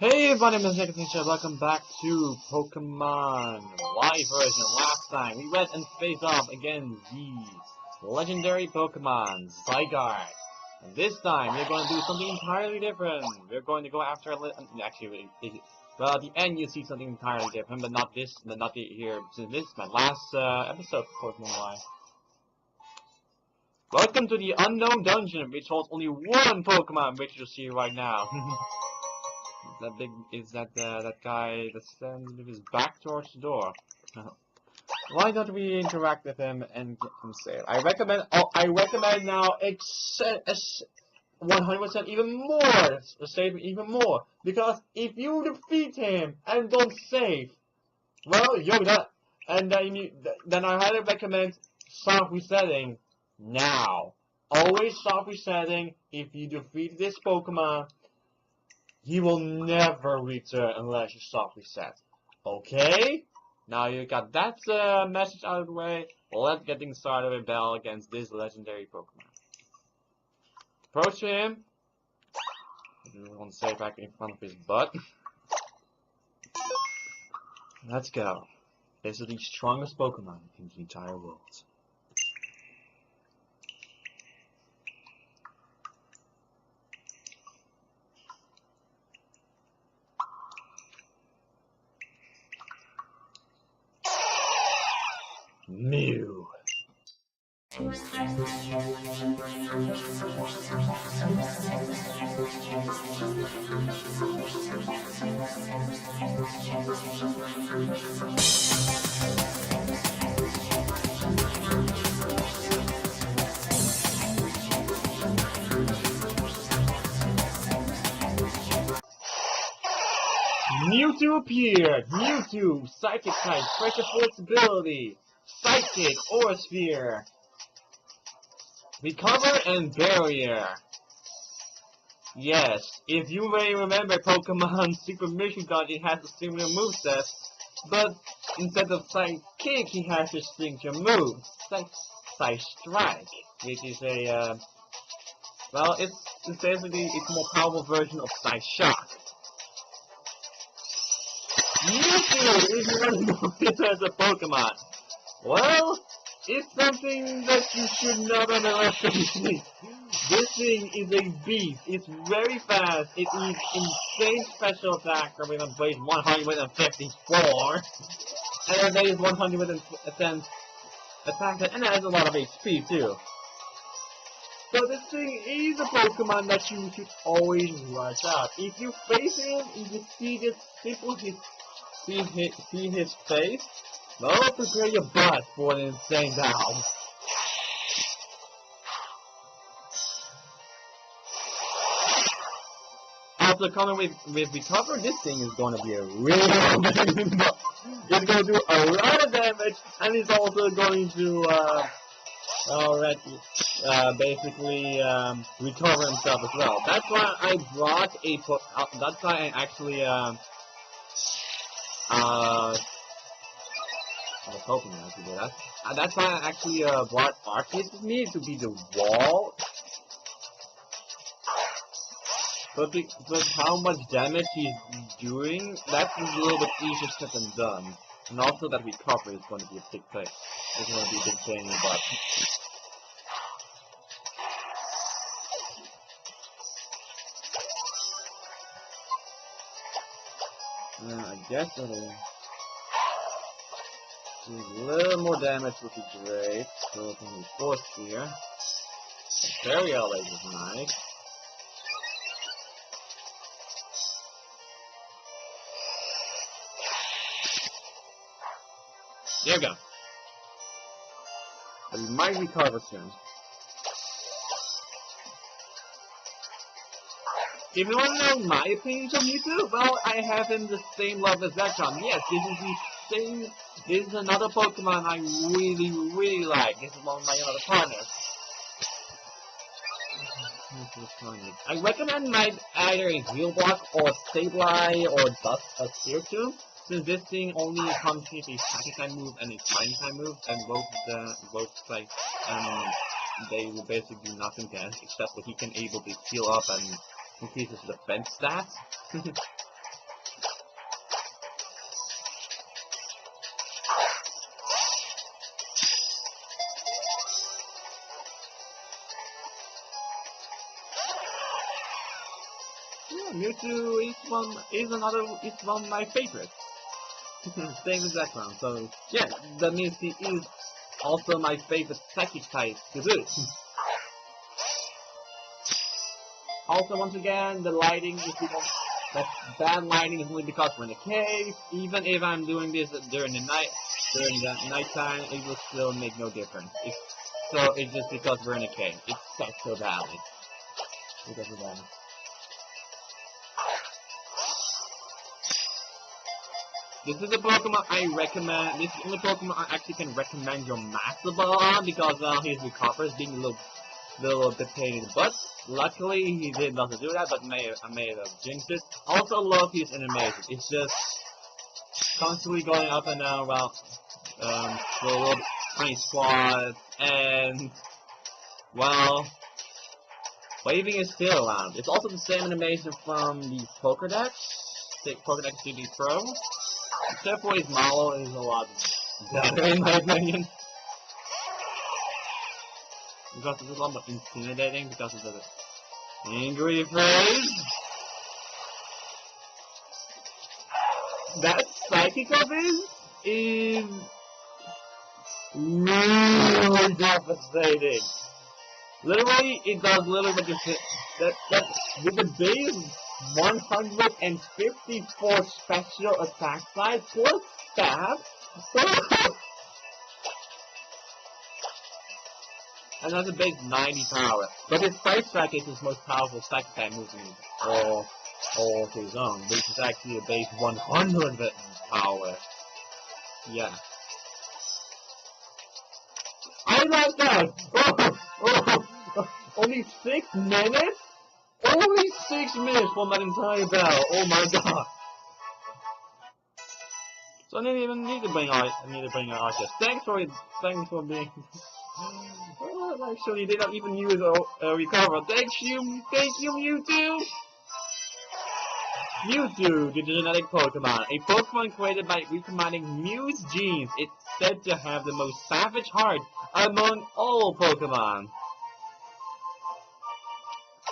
Hey everybody, I'm Nick. Welcome back to Pokemon Live version. Last time, we went and faced off against the legendary Pokemon, Zygarde. And this time, we're going to do something entirely different. We're going to go after well, at the end you see something entirely different, but not here, since this is my last episode of Pokemon Live. Welcome to the Unknown Dungeon, which holds only one Pokemon, which you'll see right now. That guy that's standing with his back towards the door. Why don't we interact with him and get him saved? I recommend now 100% even more, save even more, because if you defeat him and don't save, well, you're done. And then I highly recommend soft resetting now. Always soft resetting if you defeat this Pokemon. He will never return unless you soft reset. Okay? Now you got that message out of the way. Let's get things started with battle against this legendary Pokemon. Approach him. I want to say back in front of his butt. Let's go. This is the strongest Pokemon in the entire world. Mew. Mewtwo appeared! Mewtwo! Psychic type, pressure for its ability! Psychic, Aura Sphere! Recover and Barrier! Yes, if you may remember Pokemon Super Mission Dungeon has a similar moveset, but instead of Psychic, he has his signature move, Psy Strike, which is a, well, it's basically a more powerful version of Psy Shock. Mewtwo is known as a Pokemon. Well, it's something that you should not underestimate. This thing is a beast. It's very fast. It needs insane special attack from a base 154. And a base 110 attack, and it has a lot of HP too. So this thing is a Pokemon that you should always rush out. If you face him, you just see this simple see his face. Well, prepare your butt for an insane battle. After coming with Recover, this thing is going to be a really it's going to do a lot of damage, and it's also going to basically recover himself as well. That's why I brought that's why I actually I was hoping I could do that. That's why I actually brought Arceus with me to be the wall. But how much damage he's doing, that's a little bit easier said than done. And also that recovery is going to be a big thing. It's going to be a big pain in the butt. I guess that'll do a little more damage would be great. So it's only force here. Barrier Lake is nice. There we go. But we might recover soon. If you want to know my opinions on Mewtwo, well, I have him the same love as Zekrom. Yes, this is the same. This is another Pokemon I really like. This is one of my other partners. I recommend either a Heal Block or Sableye or Dust a Spiritomb, since this thing only comes with a Psychic type move and a Fighting type move, and both they will basically do nothing to except that he can able to heal up and increases defense stats. Mewtwo is one of my favorites. Same exact one. So yeah, that means he is also my favorite psychic type to boot. Also, once again, the lighting is because that bad lighting is only because we're in a cave. Even if I'm doing this during the nighttime, it will still make no difference. It's just because we're in a cave. It sucks so badly. Because of that. This is a Pokemon I recommend. This is the only Pokemon I actually can recommend your Master Ball on because his recovers being a little bit pain in the butt. Luckily, he did not do that, but I may have jinxed it. Also, love his animation. It's just constantly going up and down while the little tiny squad, and well, waving is still around. It's also the same animation from the Pokédex, the Pokédex CD Pro, except for his model is a lot better in my opinion. Because it's a lot more intimidating because of the angry face. That psychic of his is really devastating. Literally, it does literally what you say. That with the base 154 special attack size plus stab. And that's a base 90 power. But his Psych Strike is his most powerful psychic type move in all of his own, which is actually a base 100 power. Yeah. I like that! Only 6 minutes? Only 6 minutes for that entire battle. Oh my god. So I didn't even need to bring Arceus. Thanks for being. Actually, they don't even use a recover. Thank you, Mewtwo. Mewtwo, the genetic Pokemon, a Pokemon created by recombining Mew's genes. It's said to have the most savage heart among all Pokemon.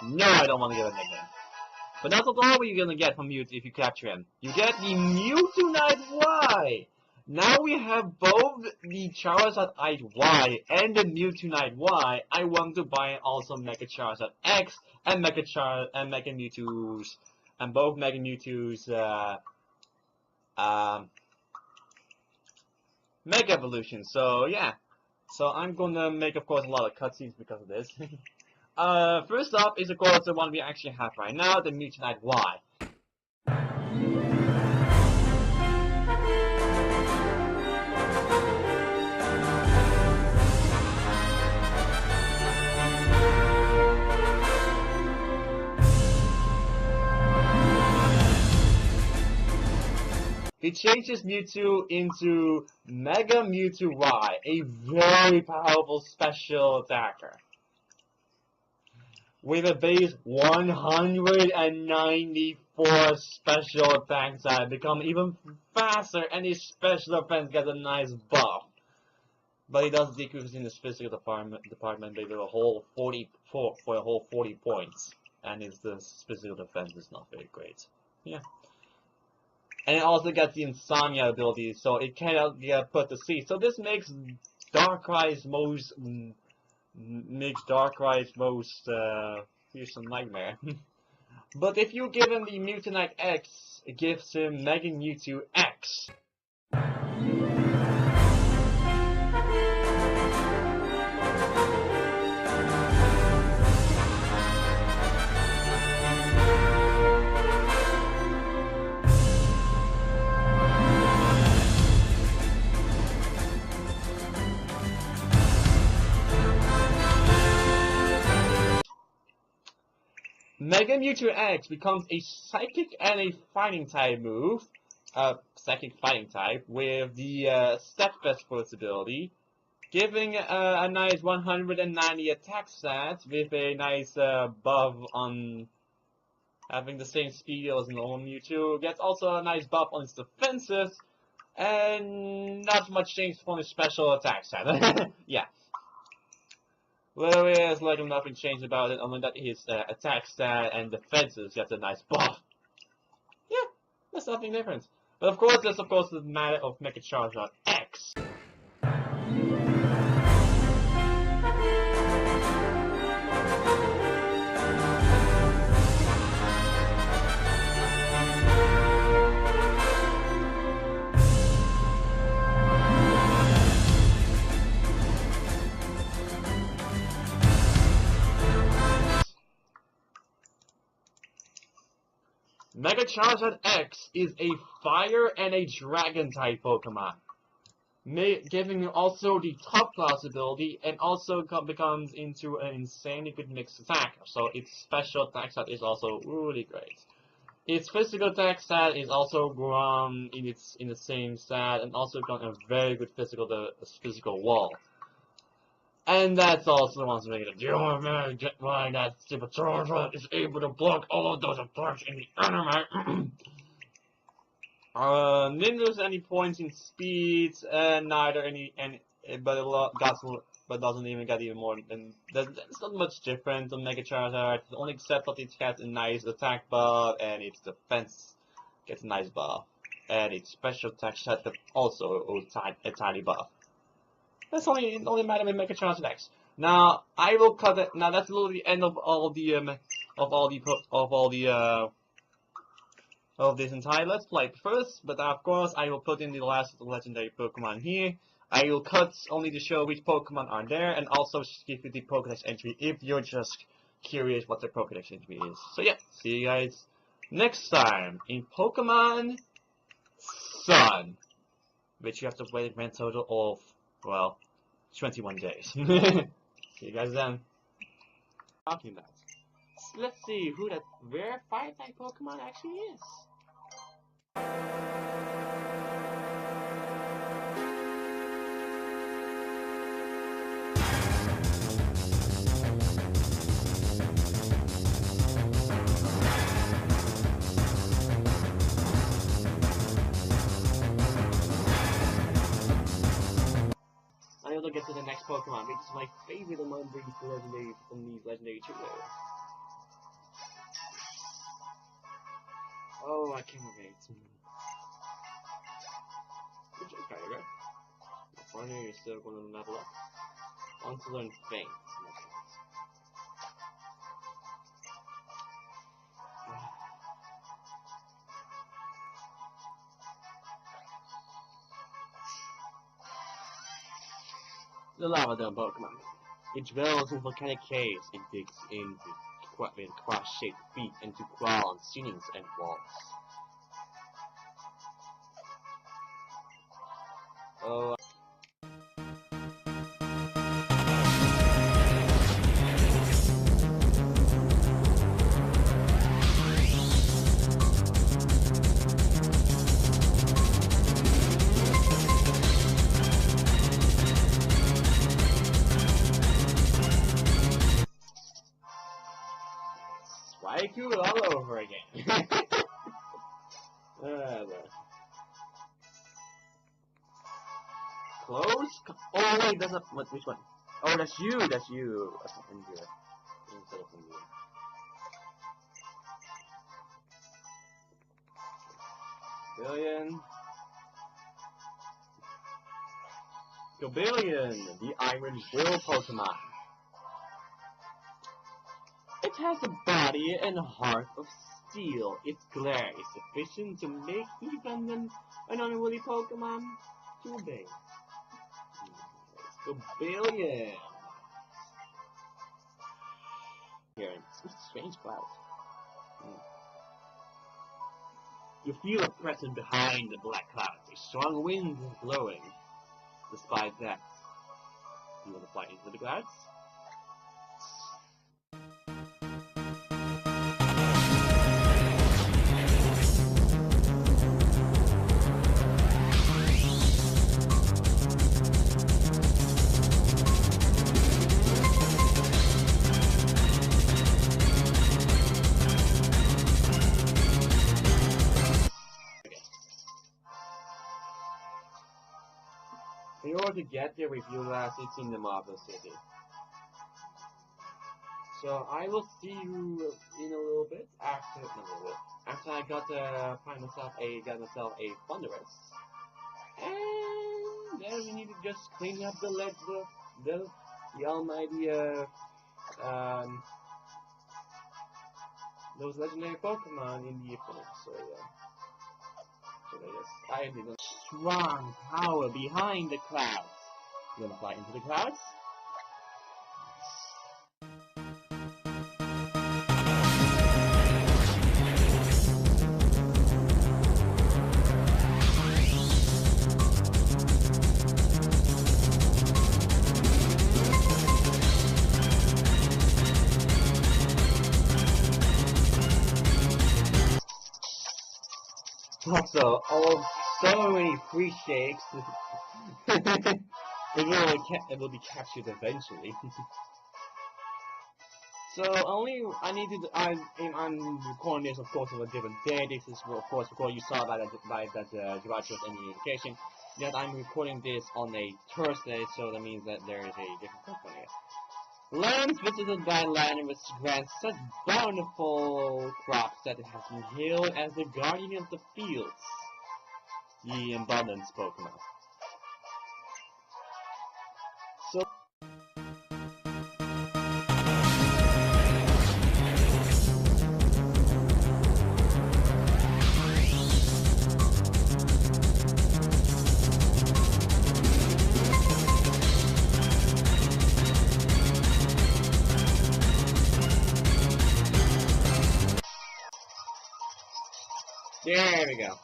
No, I don't want to give a nickname. But that's not all you're gonna get from Mewtwo if you capture him. You get the Mewtwonite Y! Now we have both the Charizard Y and the Mewtwonite Y. I want to buy also Mega Charizard X and Mega Mewtwo's and both Mega Mewtwo's Mega Evolution. So yeah. So I'm gonna make of course a lot of cutscenes because of this. First up is of course the one we actually have right now, the Mewtwonite Y. It changes Mewtwo into Mega Mewtwo Y, a very powerful special attacker. With a base 194 special attack side, become even faster, and his special offense gets a nice buff. But it does decrease in his physical department by a whole 40 points, and his physical defense is not very great. Yeah. And it also gets the Insomnia ability, so it cannot put to sleep. So this makes Darkrai's most fearsome nightmare. But if you give him the Mewtwonite X, it gives him Mega Mewtwo X. Mega Mewtwo X becomes a Psychic and a Fighting type move, Psychic Fighting type, with the Steadfast Force ability, giving a nice 190 attack stats with a nice buff on having the same speed as normal Mewtwo. Gets also a nice buff on its defenses, and not much change from its special attack stat. Yeah. Well, there's like nothing changed about it, only that his attack stat and defenses gets a nice buff. There's something different. But of course, there's of course the matter of Mega Charizard X. Mega Charizard X is a fire and a dragon type Pokemon, giving you also the top class ability and also becomes into an insanely good mixed attack. So its special attack stat is also really great. Its physical attack stat is also grown in the same stat and also got a very good physical wall. And that's also the ones making it. Do you want to why that stupid Charizard is able to block all of those attacks in the enemy? Didn't lose any points in speed, and neither but doesn't even get even more. And that's not much different on Mega Charizard. Only except that it has a nice attack buff and its defense gets a nice buff, and its special attack set also a tiny buff. That's only matter with Mega Charizard X. Now I will cut it. Now that's literally the end of of this entire Let's Play first, but of course I will put in the last legendary Pokemon here. I will cut only to show which Pokemon are there, and also give you the Pokédex entry if you're just curious what the Pokédex entry is. So yeah, see you guys next time in Pokemon Sun, which you have to wait a grand total of, well, 21 days. See you guys then. Talking about. Let's see who that rare fire-type Pokemon actually is. I will get to the next Pokemon, which is my favorite among these legendary trios. Oh, I can't wait. Good job, Kyogre. Finally, you're still going to level up. Want to learn Faint. The Lavadome Pokemon. It dwells in volcanic caves and digs with cross-shaped feet and to crawl on ceilings and walls. Oh. Raikou all over again. Close? Oh wait, that's not which one? Oh, that's you. That's you. In here. Instead of in here. Gobillion, the Iron Will Pokemon. It has a body and a heart of steel. Its glare is sufficient to make even an unruly Pokemon to obey. Gobillion. Here, it's a strange cloud. You feel a presence behind the black clouds. A strong wind is blowing. Despite that, you want to fly into the clouds? In order to get there with you last, it's in the Marble City. So I will see you in a little bit after I find myself got myself a Thunderous. And then we need to just clean up the almighty those legendary Pokemon in the opponent. So yeah. So yes, I did a strong power behind the clouds. You wanna fly into the clouds? Also, so many free shakes. it will be captured eventually. So I'm recording this, of course, on a different day. This is, of course, you saw by that Jirachi's indication that I'm recording this on a Thursday, so that means that there is a different Pokemon here. Lands visited by land which grants such bountiful crops that it has been hailed as the guardian of the fields. The abundance Pokemon. So there we go.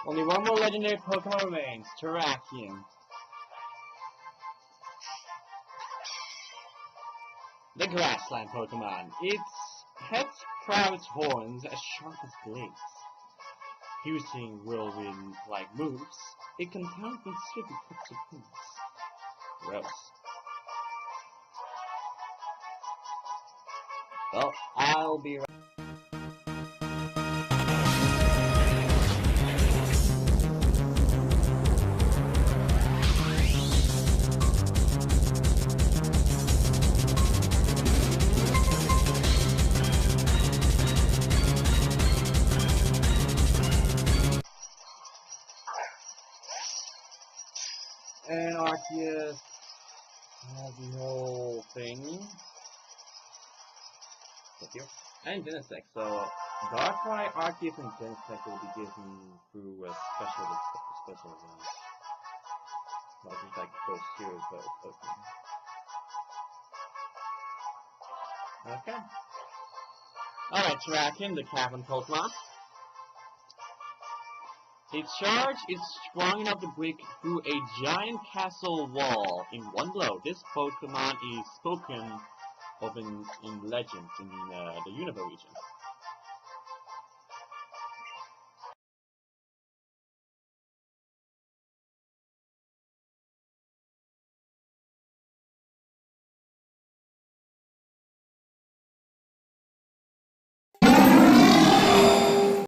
Only one more legendary Pokemon remains, Terrakion. The grassland Pokemon. Its head sprouts horns as sharp as blades. Using whirlwind-like moves, it can pound and swift cups of points. Gross. Well, I'll be right. And Arceus has the whole thing. Thank you. And Genesect. So Darkrai, Arceus, and Genesect will be given through a special not just like those series of Pokemon. Okay. Alright, Terrakion, the Cavern Pokemon. Its charge is strong enough to break through a giant castle wall in one blow. This Pokemon is spoken of in legends in the Unova region.